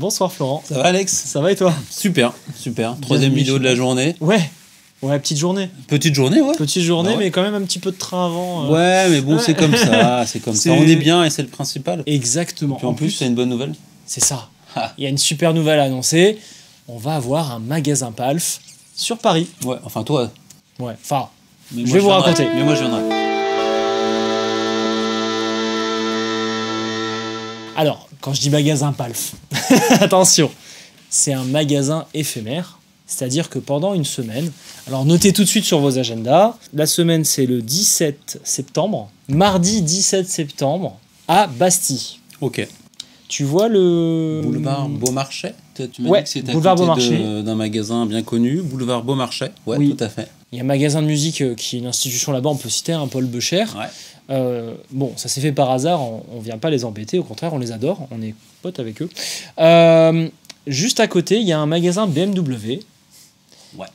Bonsoir Florent. Ça va Alex? Ça va et toi? Super. Troisième vidéo de la journée. Ouais, petite journée. Petite journée, ouais. Petite journée, Bah ouais. mais quand même un petit peu de train avant. Ouais, mais bon, c'est comme ça. On est bien et c'est le principal. Exactement. Puis en plus, c'est une bonne nouvelle. C'est ça. Ah. Il y a une super nouvelle à annoncer. On va avoir un magasin Palf sur Paris. Ouais, enfin toi. Ouais, enfin, Mais je moi, vais vous viendrai. raconter. Mais moi, je viendrai. Alors, quand je dis magasin Palf, attention, c'est un magasin éphémère. C'est-à-dire que pendant une semaine, alors notez tout de suite sur vos agendas, la semaine c'est le 17 septembre, mardi 17 septembre, à Bastille. Ok. Tu vois le... Boulevard Beaumarchais. Tu m'as Ouais, dit que c'était à boulevard côté Beaumarchais. d'un magasin bien connu. Boulevard Beaumarchais. Ouais, Oui. tout à fait. Il y a un magasin de musique qui est une institution là-bas, on peut citer un Paul Becher. Ouais. Bon, ça s'est fait par hasard, on vient pas les embêter, au contraire, on les adore, on est potes avec eux. Juste à côté, il y a un magasin BMW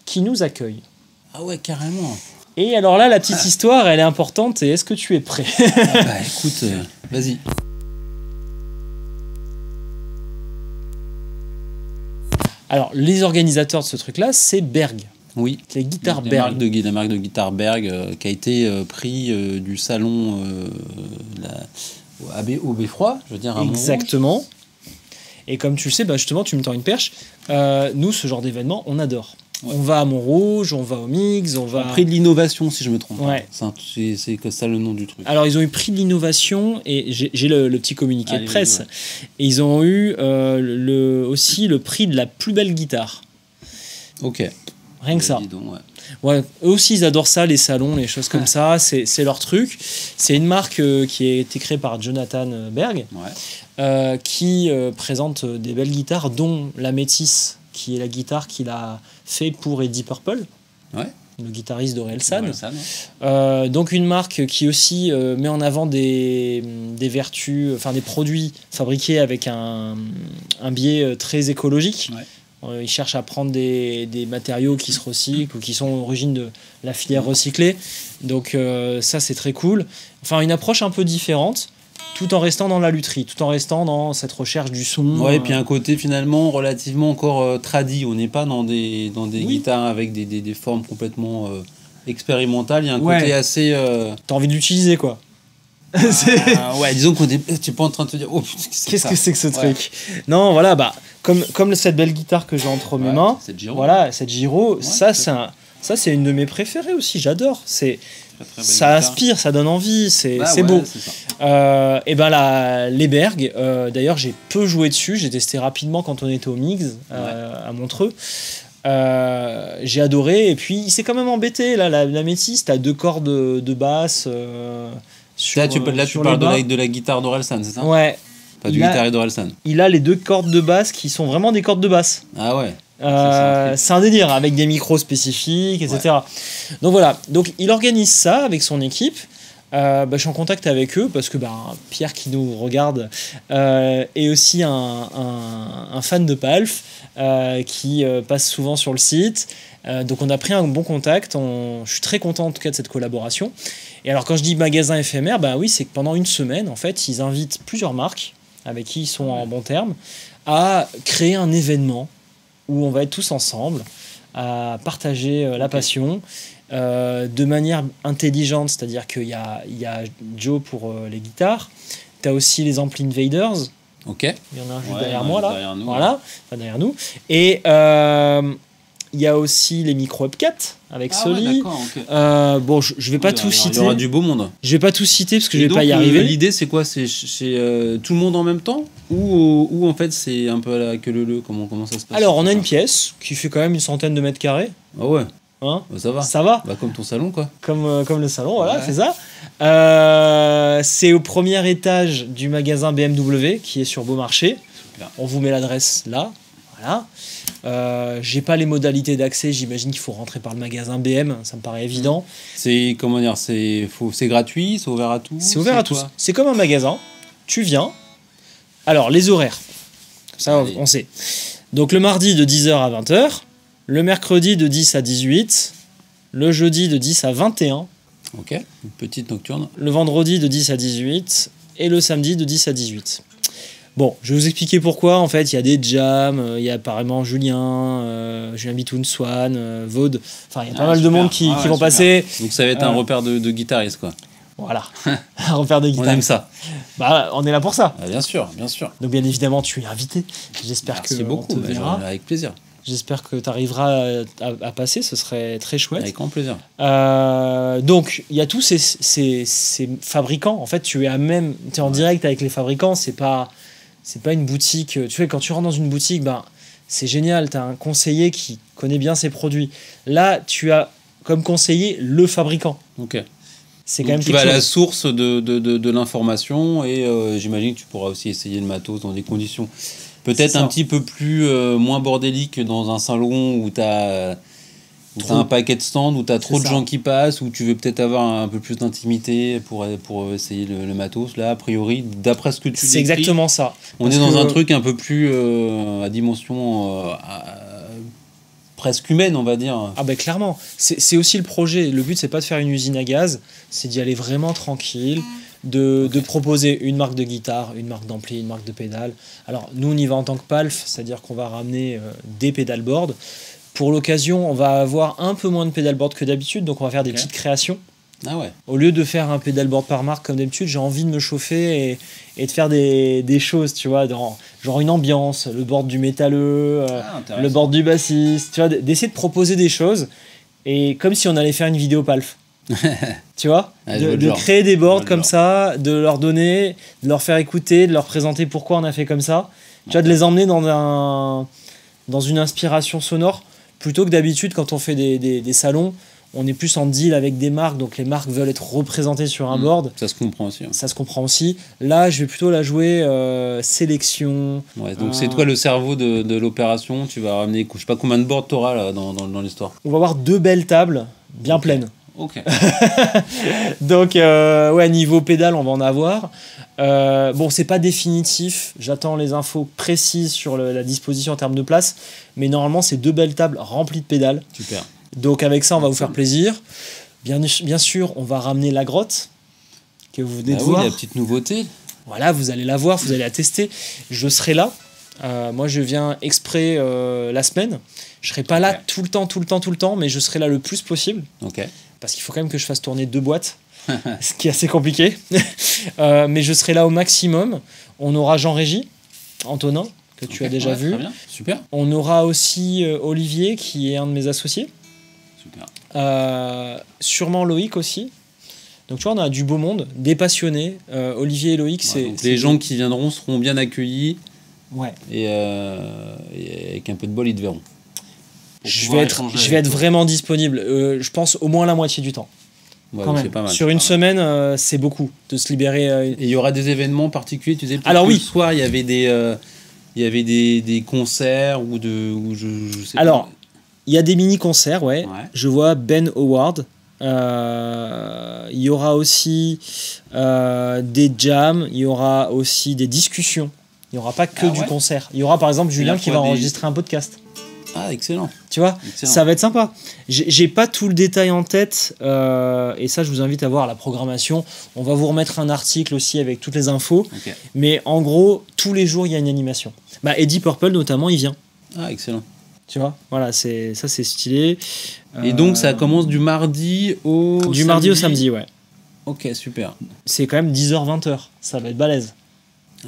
qui nous accueille. Ah ouais, carrément. Et alors là, la petite histoire, elle est importante, et est-ce que tu es prêt? Bah écoute, vas-y. Alors, les organisateurs de ce truc-là, c'est Berg. Oui. Les guitares La Berg. marque de guitare Berg qui a été pris du salon au Beffroi, je veux dire à Montrouge. Exactement. Et comme tu le sais, bah justement, tu me tends une perche. Nous, ce genre d'événement, on adore. Ouais. On va à Montrouge, on va au Mix, on va... Prix de l'innovation, si je me trompe. Ouais. C'est que ça le nom du truc. Alors, ils ont eu prix de l'innovation, et j'ai le petit communiqué de presse. Ouais. Et ils ont eu aussi le prix de la plus belle guitare. Ok. Rien que ça. Donc, ouais, eux aussi, ils adorent ça, les salons, les choses comme ça. C'est leur truc. C'est une marque qui a été créée par Jonathan Berg, qui présente des belles guitares, dont la Métis, qui est la guitare qu'il a fait pour Eddie Purple, le guitariste d'Orelsan. Donc une marque qui aussi met en avant des vertus, enfin des produits fabriqués avec un biais très écologique. Ils cherchent à prendre des matériaux qui se recyclent ou qui sont à l'origine de la filière recyclée. Donc ça, c'est très cool. Enfin, une approche un peu différente, tout en restant dans la lutherie, tout en restant dans cette recherche du son. Ouais, et puis un côté finalement relativement encore tradit. On n'est pas dans des guitares avec des formes complètement expérimentales. Il y a un côté assez... T'as envie de l'utiliser, quoi. Ouais, disons qu'on est... Tu n'es pas en train de te dire oh, qu'est-ce que c'est que ce truc. Non, voilà, bah comme cette belle guitare que j'ai entre mes mains, cette Giro, ça c'est une de mes préférées aussi, j'adore. Ça inspire, ça donne envie, c'est beau. Et ben les Berg, d'ailleurs j'ai peu joué dessus, j'ai testé rapidement quand on était au Mix à Montreux. J'ai adoré, et puis il s'est quand même embêté là, la Métis, t'as 2 cordes de basse. Tu parles de la guitare d'Orelsan, c'est ça? Ouais. Pas du guitariste d'Orelsan. Il a les 2 cordes de basse qui sont vraiment des cordes de basse. Ah ouais. C'est un délire, avec des micros spécifiques, etc. Donc voilà, donc il organise ça avec son équipe. Je suis en contact avec eux parce que Pierre qui nous regarde est aussi un fan de Palf qui passe souvent sur le site. Donc on a pris un bon contact, je suis très content en tout cas de cette collaboration. Et alors quand je dis magasin éphémère, oui, c'est que pendant une semaine, en fait, ils invitent plusieurs marques avec qui ils sont en bon terme à créer un événement où on va être tous ensemble à partager la passion de manière intelligente, c'est-à-dire qu'il y a Joe pour les guitares, tu as aussi les ampli Invaders. Ok. Il y en a un juste derrière moi là. Derrière nous, voilà, derrière nous. Et il y a aussi les micro Upcat avec Soli. Bon, je vais pas tout citer. Il y aura du beau monde. Je vais pas tout citer parce que je vais pas y arriver. L'idée c'est quoi? C'est tout le monde en même temps ou en fait c'est un peu à la queue leu? Comment ça se passe? Alors on a une pièce qui fait quand même une centaine de mètres carrés. Ah ouais. Hein, ça va. Ça va. Comme ton salon quoi. Comme le salon, voilà, c'est ça. C'est au premier étage du magasin BMW qui est sur Beaumarchais. Super. On vous met l'adresse là. Voilà. J'ai pas les modalités d'accès, j'imagine qu'il faut rentrer par le magasin BM, ça me paraît évident. C'est gratuit, c'est ouvert à tous? C'est ouvert à tous. C'est comme un magasin, tu viens. Alors les horaires, ça on sait. Donc le mardi de 10h à 20h, le mercredi de 10 à 18, le jeudi de 10 à 21. Ok, une petite nocturne. Le vendredi de 10 à 18 et le samedi de 10 à 18. Bon, je vais vous expliquer pourquoi. En fait, il y a des jams, il y a apparemment Julien Bitoun, Swan, Vaud. Enfin, il y a pas mal de monde qui vont passer. Donc ça va être un repère de guitariste, quoi. Voilà, un repère de guitare. On aime ça. Bah, on est là pour ça. Ah, bien sûr, bien sûr. Donc bien évidemment, tu es invité. J'espère Merci que beaucoup. on te verra. Avec plaisir. J'espère que tu arriveras à passer, ce serait très chouette. Avec grand plaisir. Donc, il y a tous ces fabricants. En fait, tu es en direct avec les fabricants. C'est pas une boutique. Tu vois, quand tu rentres dans une boutique, ben, c'est génial. Tu as un conseiller qui connaît bien ses produits. Là, tu as comme conseiller le fabricant. Ok. C'est donc quand même tu vas à quelque la chose. source de l'information et j'imagine que tu pourras aussi essayer le matos dans des conditions peut-être C'est un ça. petit peu plus moins bordéliques que dans un salon où tu as un paquet de stands, où tu as trop C'est de ça. gens qui passent, où tu veux peut-être avoir un peu plus d'intimité pour essayer le matos. Là, a priori, d'après ce que tu C'est décris, exactement ça. on Parce est dans que- un truc un peu plus à dimension presque humaine, on va dire. Ah ben clairement, c'est aussi le projet. Le but, c'est pas de faire une usine à gaz, c'est d'y aller vraiment tranquille, de proposer une marque de guitare, une marque d'ampli, une marque de pédale. Alors nous, on y va en tant que PALF, c'est-à-dire qu'on va ramener des pédalboards. Pour l'occasion, on va avoir un peu moins de pédalboard que d'habitude, donc on va faire des Ok. petites créations. Ah ouais. Au lieu de faire un pédalboard par marque comme d'habitude, j'ai envie de me chauffer et de faire des choses, tu vois, genre une ambiance, le board du métalleux, le board du bassiste, tu vois, d'essayer de proposer des choses et comme si on allait faire une vidéo PALF. Tu vois, Ouais, je vois le de genre. créer des Je vois boards le comme genre. ça, de leur donner, de leur faire écouter, de leur présenter pourquoi on a fait comme ça, tu vois, de les emmener dans une inspiration sonore plutôt que d'habitude quand on fait des salons. On est plus en deal avec des marques, donc les marques veulent être représentées sur un board. Ça se comprend aussi. Hein. Ça se comprend aussi. Là, je vais plutôt la jouer sélection. Ouais, donc c'est toi le cerveau de l'opération. Tu vas ramener, je sais pas combien de boards t'auras là dans l'histoire. On va avoir 2 belles tables, bien pleines. Ok. Donc, ouais, niveau pédale, on va en avoir. Bon, c'est pas définitif. J'attends les infos précises sur la disposition en termes de place. Mais normalement, c'est 2 belles tables remplies de pédales. Super. Donc, avec ça, on va vous faire plaisir. Bien sûr, on va ramener la grotte que vous venez de Ah voir. oui, la petite nouveauté. Voilà, vous allez la voir, vous allez la tester. Je serai là. Moi, je viens exprès la semaine. Je serai pas là Ok. tout le temps, mais je serai là le plus possible. Ok. Parce qu'il faut quand même que je fasse tourner 2 boîtes, ce qui est assez compliqué. Mais je serai là au maximum. On aura Jean-Régis, Antonin, que tu as déjà vu. Très bien. Super. On aura aussi Olivier, qui est un de mes associés. Super. Sûrement Loïc aussi. Donc tu vois, on a du beau monde, des passionnés. Olivier et Loïc, Ouais, donc les gens qui viendront seront bien accueillis Ouais. et avec un peu de bol, ils te verront. Pour Je pouvoir vais échanger être avec toi. vraiment disponible. Je pense au moins la moitié du temps. Ouais, Quand c'est même. pas mal. Sur c'est une pas mal. semaine, c'est beaucoup de se libérer. Et il y aura des événements particuliers, tu sais. peut-être Alors que oui. Le soir, il y avait des concerts ou je sais Alors, pas. il y a des mini-concerts, ouais. Ouais. Je vois Ben Howard. Il y aura aussi des jams. Il y aura aussi des discussions. Il n'y aura pas que Ah du ouais. concert. Il y aura par exemple Julien la qui fois va des- enregistrer un podcast. Ah, excellent. Tu vois, Excellent. ça va être sympa. J'ai pas tout le détail en tête, et ça, je vous invite à voir la programmation. On va vous remettre un article aussi avec toutes les infos. Ok. Mais en gros, tous les jours, il y a une animation. Bah, Eddie Purple, notamment, il vient. Ah, excellent. Tu vois, voilà, c'est stylé. Et donc, ça commence du mardi au du mardi au samedi, ouais. Ok, super. C'est quand même 10h-20h. Ça va être balèze.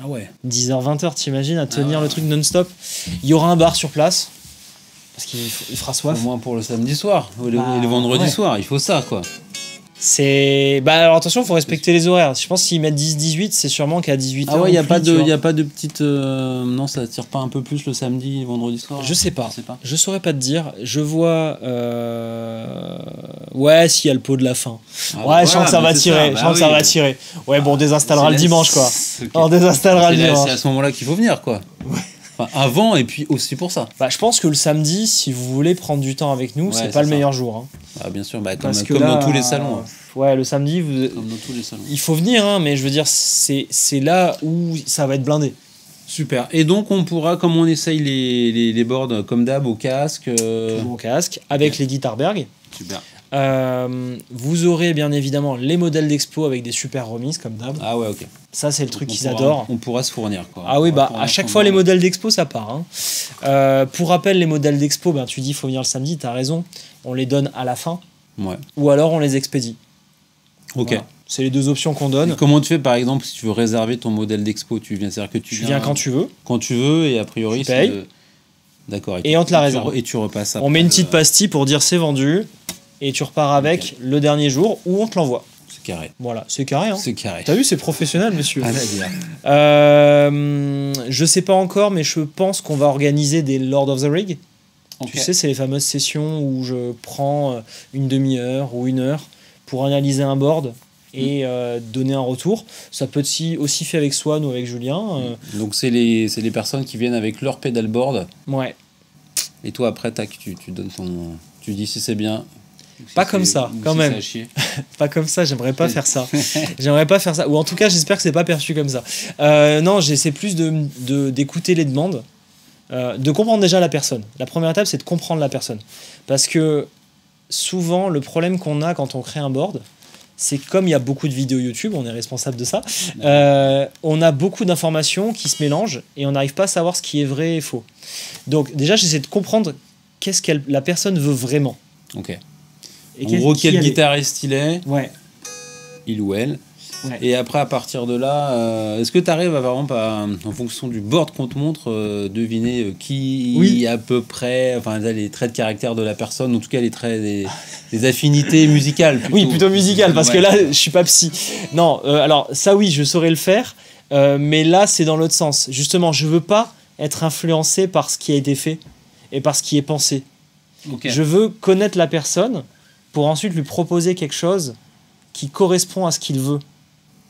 Ah ouais. 10h-20h, t'imagines, à tenir ouais. le truc non-stop. Il y aura un bar sur place. Parce qu'il fera Au soif. moins pour le samedi soir et le Bah, vendredi ouais. soir, il faut ça, quoi. C'est. Bah, alors attention, il faut respecter les horaires. Je pense s'ils mettent 10-18, c'est sûrement qu'à 18h. Ah ouais, il n'y a pas de petite... Non, ça tire pas un peu plus le samedi, vendredi soir Je sais pas. Je sais pas. Je saurais pas te dire. Je vois. Ouais, s'il y a le pot de la fin. Ah, Ouais, je sens voilà, que ça va mais c'est tirer. ça, Je bah sens que ça oui. va tirer. Ouais, bon, on désinstallera le C'est dimanche, quoi. Ok. On désinstallera le C'est dimanche. à ce moment-là qu'il faut venir, quoi. Enfin, avant et puis aussi pour ça. Bah, je pense que le samedi, si vous voulez prendre du temps avec nous, Ouais, c'est c'est pas le ça. meilleur jour. Hein. Ah, bien sûr, bah, comme Parce que comme là, dans tous les salons. Hein. Ouais, le samedi, Comme dans tous les salons. il faut venir, hein, mais je veux dire, c'est là où ça va être blindé. Super. Et donc, on pourra, comme on essaye les boards comme d'hab, au casque. Toujours au casque, avec les Guitarberg. Super. Vous aurez bien évidemment les modèles d'expo avec des super remises comme d'hab. Ah ouais, ok. Ça, c'est le truc qu'ils adorent. On pourra se fournir, quoi. Ah oui, bah à chaque fois, les modèles d'expo, ça part. Hein. Pour rappel, les modèles d'expo, ben, tu dis il faut venir le samedi, t'as raison. On les donne à la fin. Ouais. Ou alors on les expédie. Ok. Voilà. C'est les deux options qu'on donne. Et comment tu fais, par exemple, si tu veux réserver ton modèle d'expo? C'est-à-dire que tu viens quand tu veux. Quand tu veux, et a priori, tu payes. D'accord. Et on te la réserve. Et tu repasses après. On met une petite pastille pour dire c'est vendu. Et tu repars avec le dernier jour ou on te l'envoie. C'est carré. Voilà, c'est carré. Hein. C'est carré. T'as vu, c'est professionnel, monsieur. À la dire. Je sais pas encore, mais je pense qu'on va organiser des Lord of the Rig. Okay. Tu sais, c'est les fameuses sessions où je prends une demi-heure ou 1 heure pour analyser un board et donner un retour. Ça peut être aussi fait avec Swan ou avec Julien. Donc c'est les personnes qui viennent avec leur pedalboard. Ouais. Et toi, après, tu donnes ton... Tu dis si c'est bien... Pas comme ça, quand même. Pas comme ça, j'aimerais pas faire ça. J'aimerais pas faire ça. Ou en tout cas, j'espère que c'est pas perçu comme ça. Non, j'essaie plus d'écouter les demandes, de comprendre déjà la personne. La première étape, c'est de comprendre la personne. Parce que souvent, le problème qu'on a quand on crée un board, c'est que comme il y a beaucoup de vidéos YouTube, on est responsable de ça, on a beaucoup d'informations qui se mélangent et on n'arrive pas à savoir ce qui est vrai et faux. Donc déjà, j'essaie de comprendre qu'est-ce que la personne veut vraiment. Ok. Et en gros, quel guitariste il est, ouais. Il ou elle. Ouais. Et après, à partir de là, est-ce que tu arrives à, par exemple, en fonction du board qu'on te montre, deviner qui à peu près, enfin les traits de caractère de la personne, en tout cas les traits des affinités musicales plutôt. Oui, plutôt musicales, parce que là, je suis pas psy. Non, alors ça oui, je saurais le faire, mais là, c'est dans l'autre sens. Justement, je veux pas être influencé par ce qui a été fait et par ce qui est pensé. Okay. Je veux connaître la personne pour ensuite lui proposer quelque chose qui correspond à ce qu'il veut.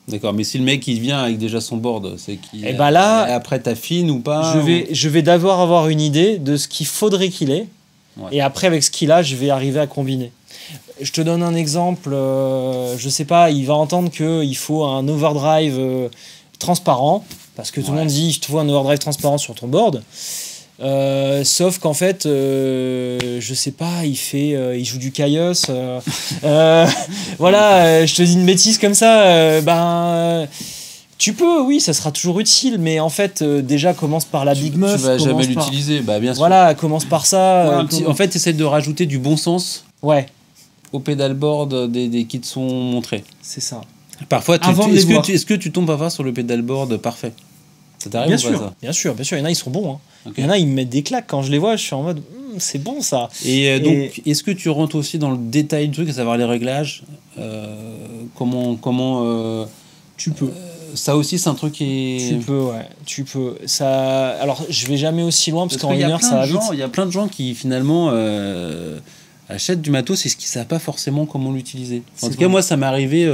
D'accord, mais si le mec il vient avec déjà son board, c'est qu'il et bah là, après t'affines ou pas? Je vais d'abord avoir une idée de ce qu'il faudrait qu'il ait, et après avec ce qu'il a, je vais arriver à combiner. Je te donne un exemple, je sais pas, il va entendre qu'il faut un overdrive transparent, parce que tout le monde dit il te faut un overdrive transparent sur ton board. Sauf qu'en fait, je sais pas, il joue du Kaios. Voilà, je te dis une bêtise comme ça. Tu peux, oui, ça sera toujours utile, mais en fait, déjà commence par la Big Muff. Tu vas jamais l'utiliser, bah bien sûr. Voilà, commence par ça. En fait, essaie de rajouter du bon sens. Ouais. Au pedalboard des qui te sont montrés. C'est ça. Parfois, est-ce que tu tombes parfois sur le pedalboard parfait? Ça t'arrive ou pas ça? Bien sûr. Il y en a, ils sont bons. Hein. Okay. Il y en a, ils me mettent des claques. Quand je les vois, je suis en mode, c'est bon ça. Et donc, est-ce que tu rentres aussi dans le détail du truc, à savoir les réglages? Comment tu peux. Ça aussi, c'est un truc qui est... Tu peux. Ça... Alors, je vais jamais aussi loin, parce qu'en 1 heure, ça va vite. Il y a plein de gens qui, finalement, achètent du matos et qui ne savent pas forcément comment l'utiliser. En tout cas, moi, ça m'est arrivé...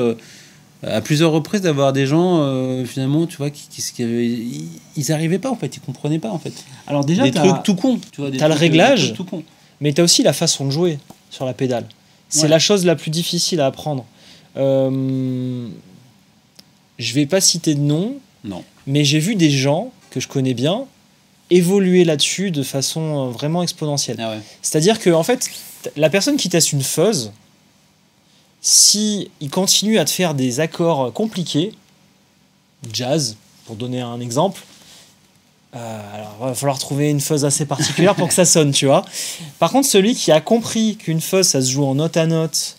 à plusieurs reprises d'avoir des gens finalement tu vois ils arrivaient pas en fait, ils comprenaient pas en fait. Alors déjà des trucs tout cons, tu vois, t'as le réglage tout con. Mais t'as aussi la façon de jouer sur la pédale. C'est la chose la plus difficile à apprendre. Je vais pas citer de nom, mais j'ai vu des gens que je connais bien évoluer là-dessus de façon vraiment exponentielle. C'est-à-dire que en fait la personne qui teste une fuzz, si il continue à te faire des accords compliqués, jazz, pour donner un exemple, alors il va falloir trouver une fuzz assez particulière pour que ça sonne, tu vois. Par contre, celui qui a compris qu'une fuzz, ça se joue en note à note,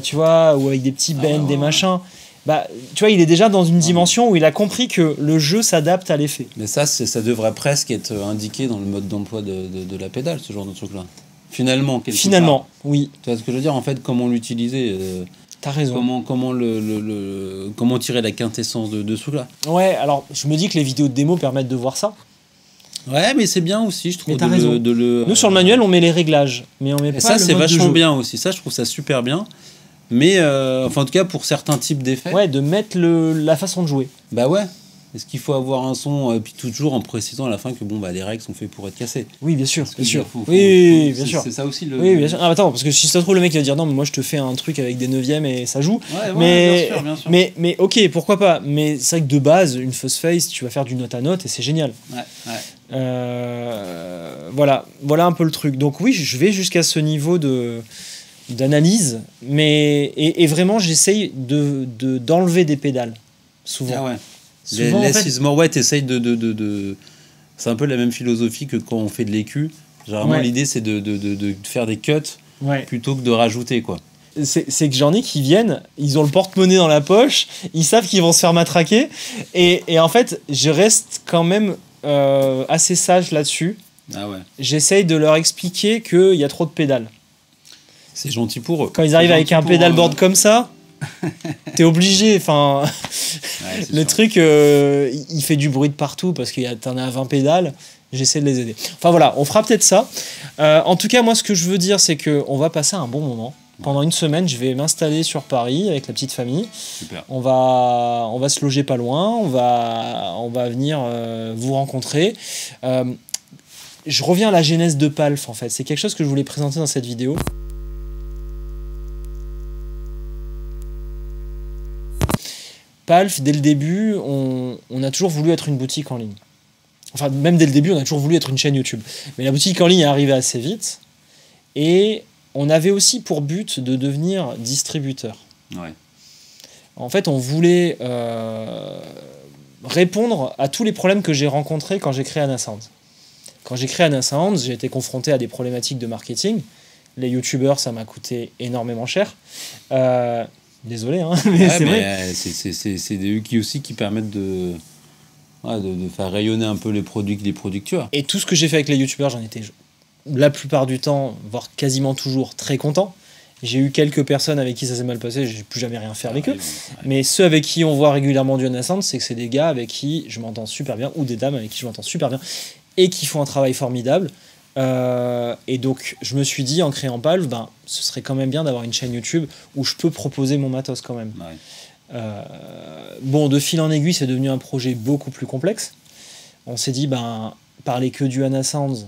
tu vois, ou avec des petits bends, des machins, bah, tu vois, il est déjà dans une dimension où il a compris que le jeu s'adapte à l'effet. Mais ça devrait presque être indiqué dans le mode d'emploi de la pédale, ce genre de truc-là. Finalement, oui. Tu vois ce que je veux dire, en fait, comment l'utiliser T'as raison. Comment tirer la quintessence de ce truc-là. Ouais, alors je me dis que les vidéos de démo permettent de voir ça. Ouais, mais c'est bien aussi, je trouve. Mais t'as raison. Nous, sur le manuel, on met les réglages, mais on met pas ça, le c'est mode vachement de jeu. bien aussi. Ça, je trouve ça super bien. Mais, enfin, en tout cas, pour certains types d'effets. Ouais, de mettre la façon de jouer. Bah ouais. Est-ce qu'il faut avoir un son, puis toujours en précisant à la fin que les règles sont faites pour être cassées? Oui, bien sûr. Oui, bien sûr. C'est ça aussi le. Oui, bien sûr. Ah, attends, parce que si ça se trouve, le mec il va dire non, mais moi je te fais un truc avec des neuvièmes et ça joue. Ouais, bien sûr. Mais ok, pourquoi pas. Mais c'est vrai que de base, une fuzz face, tu vas faire du note à note et c'est génial. Ouais. Voilà un peu le truc. Donc oui, je vais jusqu'à ce niveau de d'analyse, et vraiment j'essaye d'enlever des pédales, souvent. Ah ouais. Souvent, Less is more, ouais, t'essayes de... C'est un peu la même philosophie que quand on fait de l'écu. Généralement, l'idée, c'est de faire des cuts plutôt que de rajouter, quoi. C'est que j'en ai qui viennent, ils ont le porte-monnaie dans la poche, ils savent qu'ils vont se faire matraquer, et en fait, je reste quand même assez sage là-dessus. Ah ouais. J'essaye de leur expliquer qu'il y a trop de pédales. C'est gentil pour eux. Quand ils arrivent avec un pédalboard comme ça, t'es obligé, enfin... le truc, il fait du bruit de partout parce que t'en as 20 pédales. J'essaie de les aider. Enfin voilà, on fera peut-être ça. En tout cas, moi, ce que je veux dire, c'est qu'on va passer un bon moment. Pendant une semaine, je vais m'installer sur Paris avec la petite famille. Super. On va se loger pas loin. On va venir vous rencontrer. Je reviens à la genèse de Palf, en fait. C'est quelque chose que je voulais présenter dans cette vidéo. Palf, dès le début, on a toujours voulu être une boutique en ligne. Enfin, même dès le début, on a toujours voulu être une chaîne YouTube. Mais la boutique en ligne est arrivée assez vite. Et on avait aussi pour but de devenir distributeur. Ouais. En fait, on voulait répondre à tous les problèmes que j'ai rencontrés quand j'ai créé Anasound. Quand j'ai créé Anasound, j'ai été confronté à des problématiques de marketing. Les YouTubeurs, ça m'a coûté énormément cher. Désolé, hein, mais c'est vrai. C'est eux qui permettent de faire rayonner un peu les producteurs. Et tout ce que j'ai fait avec les YouTubeurs, j'en étais la plupart du temps, voire quasiment toujours, très content. J'ai eu quelques personnes avec qui ça s'est mal passé, j'ai plus jamais rien fait avec eux. Ouais. Mais ceux avec qui on voit régulièrement du Anasound, c'est que c'est des gars avec qui je m'entends super bien, ou des dames avec qui je m'entends super bien, et qui font un travail formidable. Et donc, je me suis dit, en créant Palf, ce serait quand même bien d'avoir une chaîne YouTube où je peux proposer mon matos quand même. Ouais. Bon, de fil en aiguille, c'est devenu un projet beaucoup plus complexe. On s'est dit, parler que du Anasound,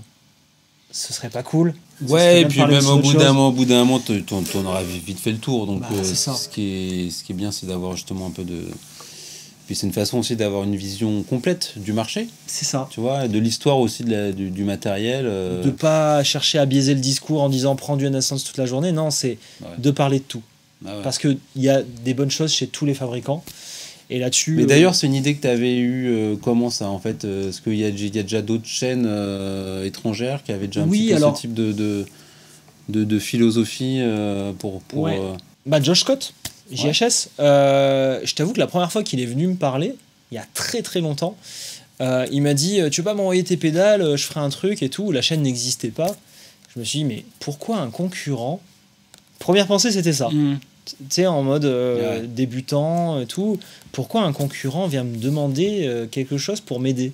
ce serait pas cool. Ouais, et puis même au bout d'un moment, t'en auras vite fait le tour. Donc, ce qui est bien, c'est d'avoir justement un peu de... Puis c'est une façon aussi d'avoir une vision complète du marché. C'est ça. Tu vois, de l'histoire aussi du matériel. De pas chercher à biaiser le discours en disant prends du Anasound toute la journée. Non, c'est de parler de tout. Parce qu'il y a des bonnes choses chez tous les fabricants. Et là-dessus. Mais d'ailleurs, c'est une idée que tu avais eue. Comment ça, en fait Est-ce qu'il y a déjà d'autres chaînes étrangères qui avaient déjà un petit peu ce type de philosophie pour Josh Scott, JHS. Je t'avoue que la première fois qu'il est venu me parler, il y a très très longtemps, il m'a dit tu veux pas m'envoyer tes pédales, je ferai un truc et tout. La chaîne n'existait pas. Je me suis dit mais pourquoi un concurrent? Première pensée, c'était ça. Tu sais, en mode débutant et tout. Pourquoi un concurrent vient me demander quelque chose pour m'aider?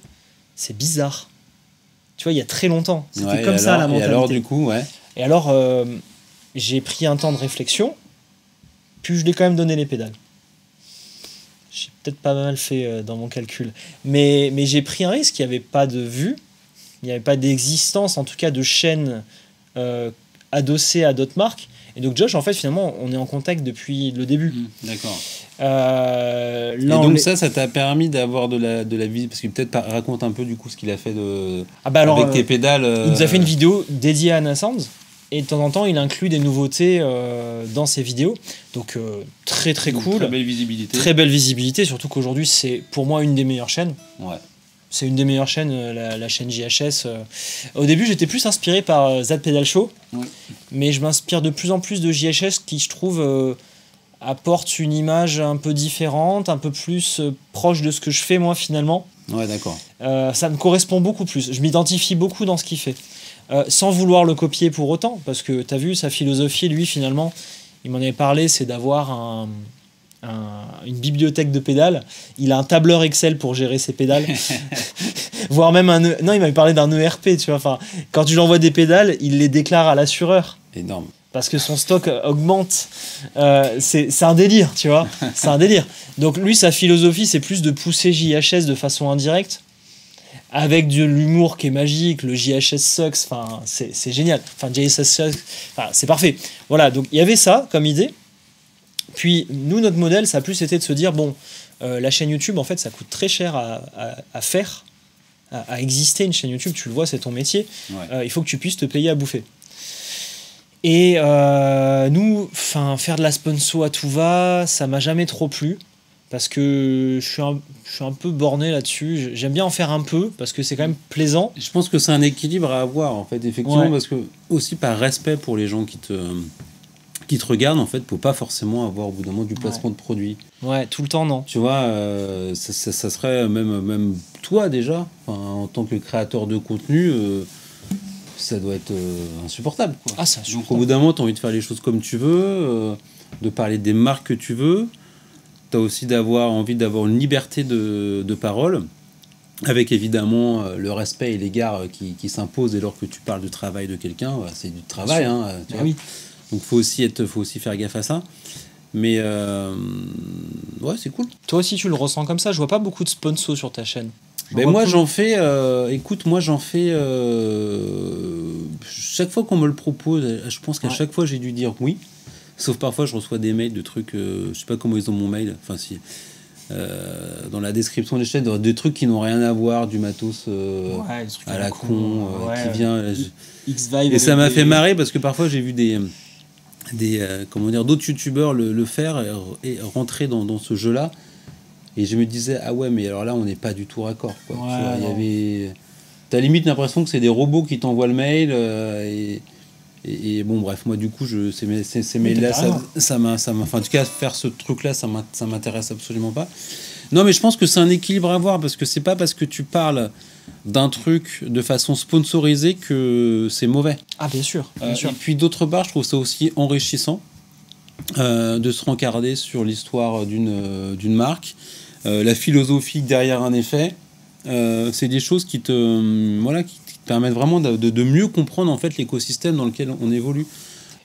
C'est bizarre. Tu vois, il y a très longtemps. C'était comme ça la mentalité. Et alors, du coup, Et alors, j'ai pris un temps de réflexion, puis je lui ai quand même donné les pédales. J'ai peut-être pas mal fait dans mon calcul. Mais j'ai pris un risque, il n'y avait pas de vue, il n'y avait pas d'existence, en tout cas de chaîne adossée à d'autres marques. Et donc Josh, en fait, finalement, on est en contact depuis le début. D'accord. Et donc ça t'a permis d'avoir de la vie, parce que peut-être raconte un peu du coup ce qu'il a fait avec tes pédales. Il nous a fait une vidéo dédiée à Anasound, et de temps en temps, il inclut des nouveautés dans ses vidéos. Donc très très cool. Très belle visibilité. Très belle visibilité, surtout qu'aujourd'hui, c'est pour moi une des meilleures chaînes. Ouais. C'est une des meilleures chaînes, la chaîne JHS. Au début, j'étais plus inspiré par Zad Pedal Show, mais je m'inspire de plus en plus de JHS qui, je trouve, apporte une image un peu différente, un peu plus proche de ce que je fais moi finalement. Ouais, d'accord. Ça me correspond beaucoup plus. Je m'identifie beaucoup dans ce qu'il fait. Sans vouloir le copier pour autant, parce que tu as vu, sa philosophie, lui, finalement, il m'en avait parlé, c'est d'avoir une bibliothèque de pédales. Il a un tableur Excel pour gérer ses pédales. Voire même non, il m'avait parlé d'un ERP, tu vois. Enfin, quand tu lui envoies des pédales, il les déclare à l'assureur. Énorme. Parce que son stock augmente. C'est un délire, tu vois. C'est un délire. Donc lui, sa philosophie, c'est plus de pousser JHS de façon indirecte, avec de l'humour qui est magique, le JHS sucks, enfin, c'est génial. Enfin, JHS sucks, enfin, c'est parfait. Voilà, donc il y avait ça comme idée. Puis nous, notre modèle, ça a plus été de se dire, bon, la chaîne YouTube, en fait, ça coûte très cher à faire, à exister une chaîne YouTube, tu le vois, c'est ton métier. Il faut que tu puisses te payer à bouffer. Et nous, faire de la sponsor à tout va, ça m'a jamais trop plu. Parce que je suis un peu borné là-dessus. J'aime bien en faire un peu, parce que c'est quand même plaisant. Je pense que c'est un équilibre à avoir, en fait, effectivement, Ouais. parce que, aussi par respect pour les gens qui te regardent, en fait, faut pas forcément avoir, au bout d'un moment, du placement de produit. Ouais, tout le temps, non. Tu vois, ça serait même toi, déjà, en tant que créateur de contenu, ça doit être insupportable, quoi. Ah, c'est Donc, insupportable. au bout d'un moment, tu as envie de faire les choses comme tu veux, de parler des marques que tu veux. Tu as aussi envie d'avoir une liberté de parole, avec évidemment le respect et l'égard qui s'imposent dès lors que tu parles du travail de quelqu'un. C'est du travail, sûr. hein, tu Bah vois. oui. Donc faut aussi faire gaffe à ça. Mais ouais, c'est cool. Toi aussi, tu le ressens comme ça. Je vois pas beaucoup de sponsors sur ta chaîne. Ben moi j'en fais, chaque fois qu'on me le propose, je pense qu'à chaque fois j'ai dû dire oui. Sauf parfois je reçois des mails de trucs, je sais pas comment ils ont mon mail, enfin si, dans la description des chaînes, des trucs qui n'ont rien à voir, du matos des trucs à la con, qui vient. X-Vibe. Et ça m'a fait marrer parce que parfois j'ai vu d'autres youtubeurs le faire et rentrer dans ce jeu-là. Et je me disais, ah ouais, mais alors là, on n'est pas du tout raccord, quoi. Ouais, Tu vois, t'as limite l'impression que c'est des robots qui t'envoient le mail. Et bon, bref, moi, du coup, ces mails-là, ça m'a. Enfin, en tout cas, faire ce truc-là, ça m'intéresse absolument pas. Non, mais je pense que c'est un équilibre à voir, parce que c'est pas parce que tu parles d'un truc de façon sponsorisée que c'est mauvais. Ah, bien sûr. Bien sûr. Et puis, d'autre part, je trouve ça aussi enrichissant de se rencarder sur l'histoire d'une marque. La philosophie derrière un effet, c'est des choses qui te permettent vraiment de mieux comprendre en fait l'écosystème dans lequel on évolue.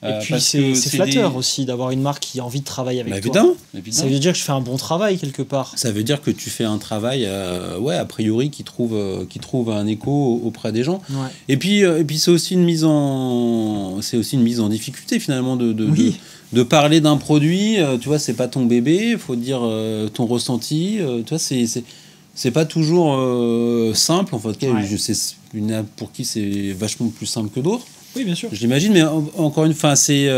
Et puis c'est flatteur aussi d'avoir une marque qui a envie de travailler avec toi. Évidemment. Ça veut dire que je fais un bon travail quelque part. Ça veut dire que tu fais un travail, a priori, qui trouve un écho auprès des gens. Ouais. Et puis c'est aussi une mise en difficulté finalement de parler d'un produit. Tu vois, c'est pas ton bébé, il faut dire ton ressenti. Tu vois, c'est pas toujours simple. En fait, je sais, il y en a pour qui c'est vachement plus simple que d'autres. Oui, bien sûr. J'imagine, mais encore une fois, c'est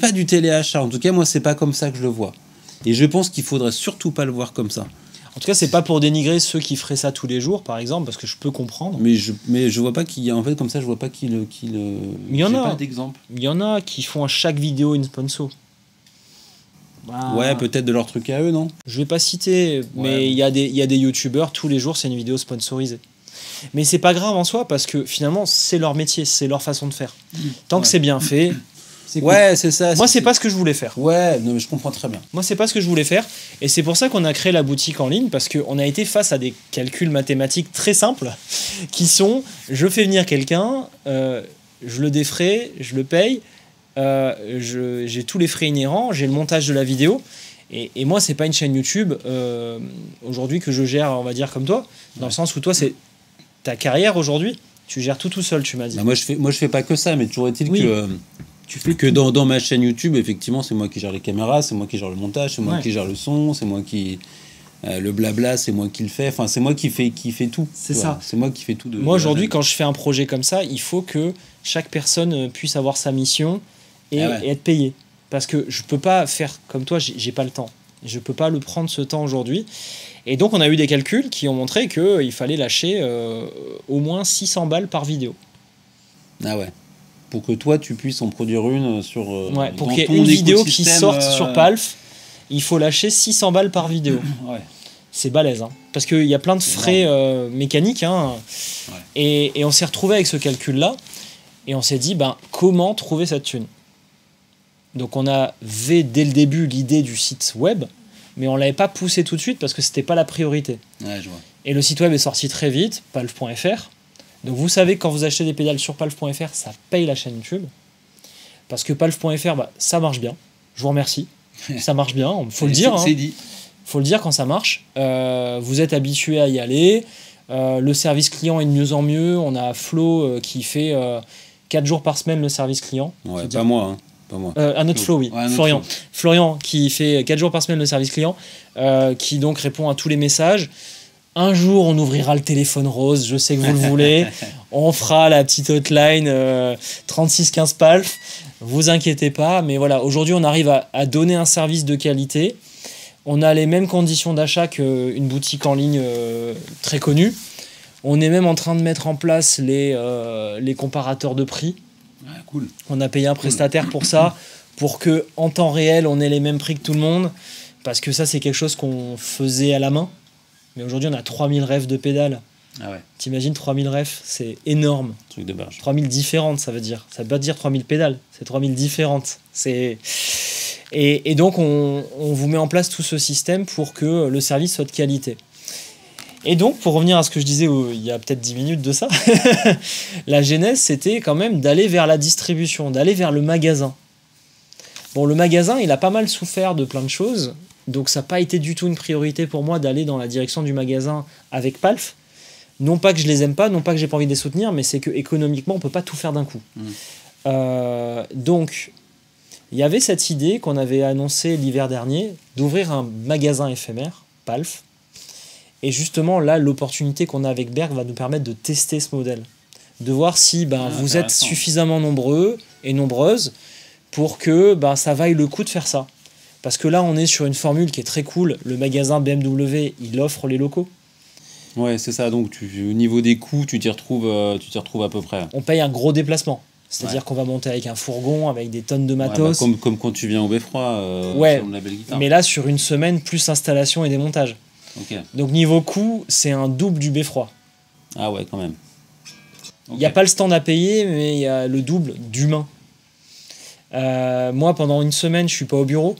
pas du téléachat. En tout cas, moi, c'est pas comme ça que je le vois. Et je pense qu'il faudrait surtout pas le voir comme ça. En tout cas, c'est pas pour dénigrer ceux qui feraient ça tous les jours, par exemple, parce que je peux comprendre. Mais je vois pas qu'il y a, en fait, comme ça, je vois pas qu'il il y en a pas d'exemple. Il y en a qui font à chaque vidéo une sponsor. Ouais, peut-être de leur truc à eux, non? Je vais pas citer, mais il y a des youtubeurs, tous les jours, c'est une vidéo sponsorisée. Mais c'est pas grave en soi, parce que finalement, c'est leur métier, c'est leur façon de faire. Tant que c'est bien fait, c'est cool. Ouais, c'est ça. Moi, c'est pas ce que je voulais faire. Ouais, non, mais je comprends très bien. Moi, c'est pas ce que je voulais faire. Et c'est pour ça qu'on a créé la boutique en ligne, parce qu'on a été face à des calculs mathématiques très simples, qui sont, je fais venir quelqu'un, je le défraie, je le paye, j'ai tous les frais inhérents, j'ai le montage de la vidéo. Et moi, c'est pas une chaîne YouTube aujourd'hui que je gère, on va dire, comme toi, dans le sens où toi, c'est ta carrière aujourd'hui, tu gères tout seul, tu m'as dit. Bah, moi, je fais pas que ça, mais toujours est-il que dans ma chaîne YouTube, effectivement, c'est moi qui gère les caméras, c'est moi qui gère le montage, c'est moi qui gère le son, c'est moi qui le blabla, c'est moi qui le fais. Enfin, c'est moi qui fais tout. C'est ça. C'est moi qui fais tout. Moi aujourd'hui, quand je fais un projet comme ça, il faut que chaque personne puisse avoir sa mission et être payée. Parce que je peux pas faire comme toi, j'ai pas le temps. Je peux pas le prendre ce temps aujourd'hui. Et donc on a eu des calculs qui ont montré qu'il fallait lâcher au moins 600 balles par vidéo. Ah ouais. Pour que toi tu puisses en produire une sur. Pour qu'il y ait une vidéo qui sorte sur Palf, il faut lâcher 600 balles par vidéo. Ouais. C'est balèze, hein. Parce qu'il y a plein de frais mécaniques. Hein. Ouais. Et on s'est retrouvé avec ce calcul-là. Et on s'est dit, comment trouver cette thune? Donc on avait dès le début l'idée du site web, mais on ne l'avait pas poussé tout de suite parce que ce n'était pas la priorité. Ouais, je vois. Et le site web est sorti très vite, palf.fr. Donc vous savez que quand vous achetez des pédales sur palf.fr, ça paye la chaîne YouTube. Parce que palf.fr, ça marche bien. Je vous remercie. Ça marche bien, il faut le dire. C'est dit. Faut le dire quand ça marche. Vous êtes habitué à y aller. Le service client est de mieux en mieux. On a Flo qui fait 4 jours par semaine le service client. Ouais, pas moi, hein. Pas moi. Un autre Flo, oui. Ouais, Florian. Florian qui fait 4 jours par semaine le service client, qui donc répond à tous les messages. Un jour, on ouvrira le téléphone rose, je sais que vous le voulez. On fera la petite hotline 36 15 PALF. Vous inquiétez pas, mais voilà, aujourd'hui, on arrive à donner un service de qualité. On a les mêmes conditions d'achat qu'une boutique en ligne très connue. On est même en train de mettre en place les comparateurs de prix. Ah, cool. On a payé un prestataire pour ça, pour qu'en temps réel, on ait les mêmes prix que tout le monde. Parce que ça, c'est quelque chose qu'on faisait à la main. Mais aujourd'hui, on a 3000 refs de pédales. Ah ouais. T'imagines 3000 refs, c'est énorme. Truc de barge. 3000 différentes, ça veut dire. Ça veut pas dire 3000 pédales, c'est 3000 différentes. Et donc, on vous met en place tout ce système pour que le service soit de qualité. Et donc, pour revenir à ce que je disais il y a peut-être 10 minutes de ça, la genèse, c'était quand même d'aller vers la distribution, d'aller vers le magasin. Bon, le magasin, il a pas mal souffert de plein de choses. Donc ça n'a pas été du tout une priorité pour moi d'aller dans la direction du magasin avec PALF. Non pas que je les aime pas, non pas que j'ai pas envie de les soutenir, mais c'est que économiquement on peut pas tout faire d'un coup. Donc il y avait cette idée qu'on avait annoncée l'hiver dernier d'ouvrir un magasin éphémère, PALF. Et justement là, l'opportunité qu'on a avec Berg va nous permettre de tester ce modèle. De voir si vous êtes suffisamment nombreux et nombreuses pour que ça vaille le coup de faire ça. Parce que là, on est sur une formule qui est très cool. Le magasin BMW, il offre les locaux. Ouais, c'est ça. Donc, au niveau des coûts, tu t'y retrouves à peu près. On paye un gros déplacement. C'est-à-dire qu'on va monter avec un fourgon, avec des tonnes de matos. Comme quand tu viens au Beffroi, ouais, sur la belle guitare. Mais là, sur une semaine, plus installation et démontage. Okay. Donc, niveau coût, c'est un double du Beffroi. Ah ouais, quand même. Il n'y a pas le stand à payer, mais il y a le double d'humain. Moi, pendant une semaine, je ne suis pas au bureau.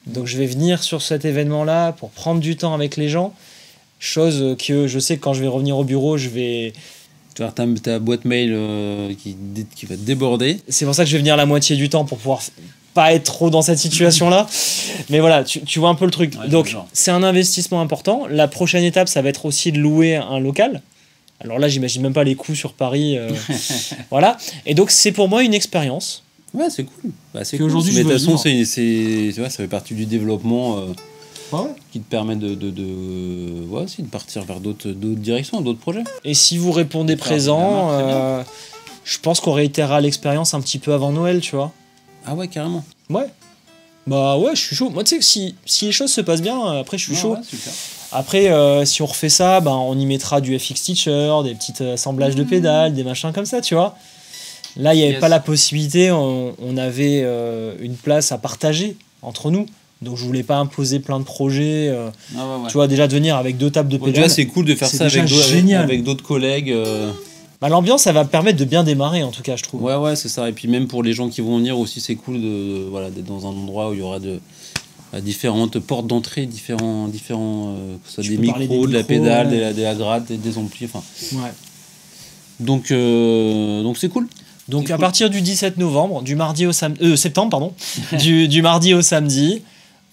Donc je vais venir sur cet événement-là pour prendre du temps avec les gens. Chose que je sais que quand je vais revenir au bureau, je vais... Tu vas avoir ta boîte mail qui va te déborder. C'est pour ça que je vais venir la moitié du temps pour pouvoir pas être trop dans cette situation-là. Mais voilà, tu vois un peu le truc. Ouais, donc c'est un investissement important. La prochaine étape, ça va être aussi de louer un local. Alors là, j'imagine même pas les coûts sur Paris. Voilà. Et donc c'est pour moi une expérience. Ouais, c'est cool. C'est cool. Mais de toute façon, tu vois, ça fait partie du développement qui te permet de partir vers d'autres directions, d'autres projets. Et si vous répondez présent, je pense qu'on réitérera l'expérience un petit peu avant Noël, tu vois. Ah ouais, carrément. Ouais. Bah ouais, je suis chaud. Moi, tu sais que si les choses se passent bien, après, je suis chaud. Ouais, super. Après, si on refait ça, on y mettra du FX Teacher, des petits assemblages de pédales, des machins comme ça, tu vois. Là, il n'y avait pas la possibilité, on avait une place à partager entre nous. Donc, je voulais pas imposer plein de projets. Tu vois, déjà de venir avec 2 tables de pédales. Déjà, c'est cool de faire ça avec d'autres collègues. L'ambiance, ça va permettre de bien démarrer, en tout cas, je trouve. Ouais, c'est ça. Et puis, même pour les gens qui vont venir aussi, c'est cool d'être dans un endroit où il y aura différentes portes d'entrée, différents que ce soit des micros, de la pédale, des agrades, des amplis. Enfin. Ouais. Donc, c'est cool. Donc à partir du 17 novembre, du mardi au septembre, pardon, du mardi au samedi,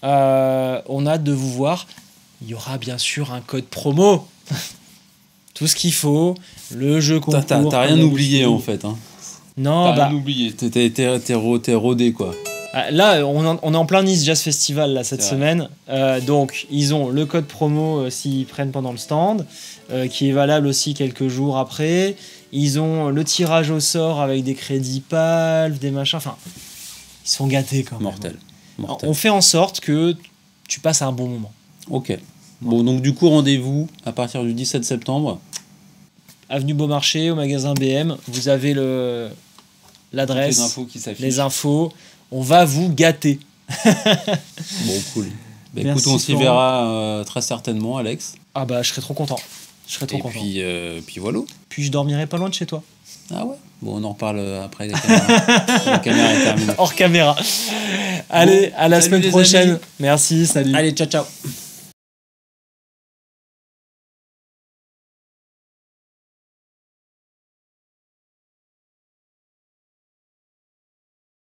on a hâte de vous voir. Il y aura bien sûr un code promo. Tout ce qu'il faut, le jeu concours. T'as rien oublié en fait. Hein. Non, t'as rien oublié. T'es rodé quoi. Là, on est en plein Nice Jazz Festival là, cette semaine. Donc ils ont le code promo s'ils prennent pendant le stand, qui est valable aussi quelques jours après. Ils ont le tirage au sort avec des crédits PALF, des machins. Enfin, ils sont gâtés quand même. Mortel. On fait en sorte que tu passes un bon moment. Ok. Bon, donc du coup, rendez-vous à partir du 17 septembre. Avenue Beaumarchais, au magasin BM. Vous avez l'adresse, les infos qui s'affichent. Les infos. On va vous gâter. Bon, cool. Écoute, on s'y verra très certainement, Alex. Ah bah, je serais trop content. Puis voilà. Puis je dormirai pas loin de chez toi. Ah ouais. Bon, on en reparle après la caméra. La caméra est terminée. Hors caméra. Allez, à la semaine prochaine. Amis. Merci, salut. Allez, ciao.